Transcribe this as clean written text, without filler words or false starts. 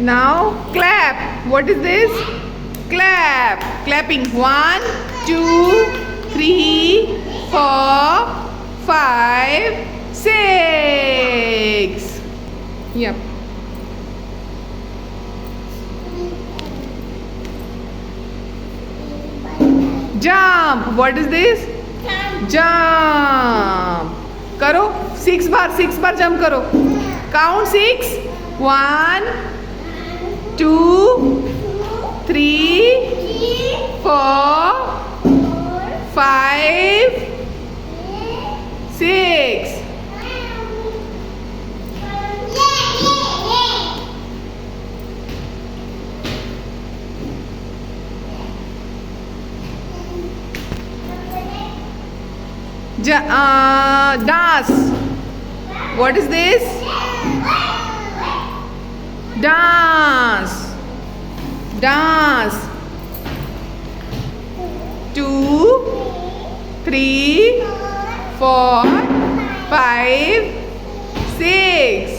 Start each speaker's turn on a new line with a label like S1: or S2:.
S1: Now clap. What is this? Clap. Clapping. 1, 2, 3, 4, 5, 6. Yep. Jump. What is this? Jump. करो 6 बार jump करो. Count 6. 1, 2, 3, 4, 5, 6. Dance. What is this? Dance. 2, 3, 4, 5, 6.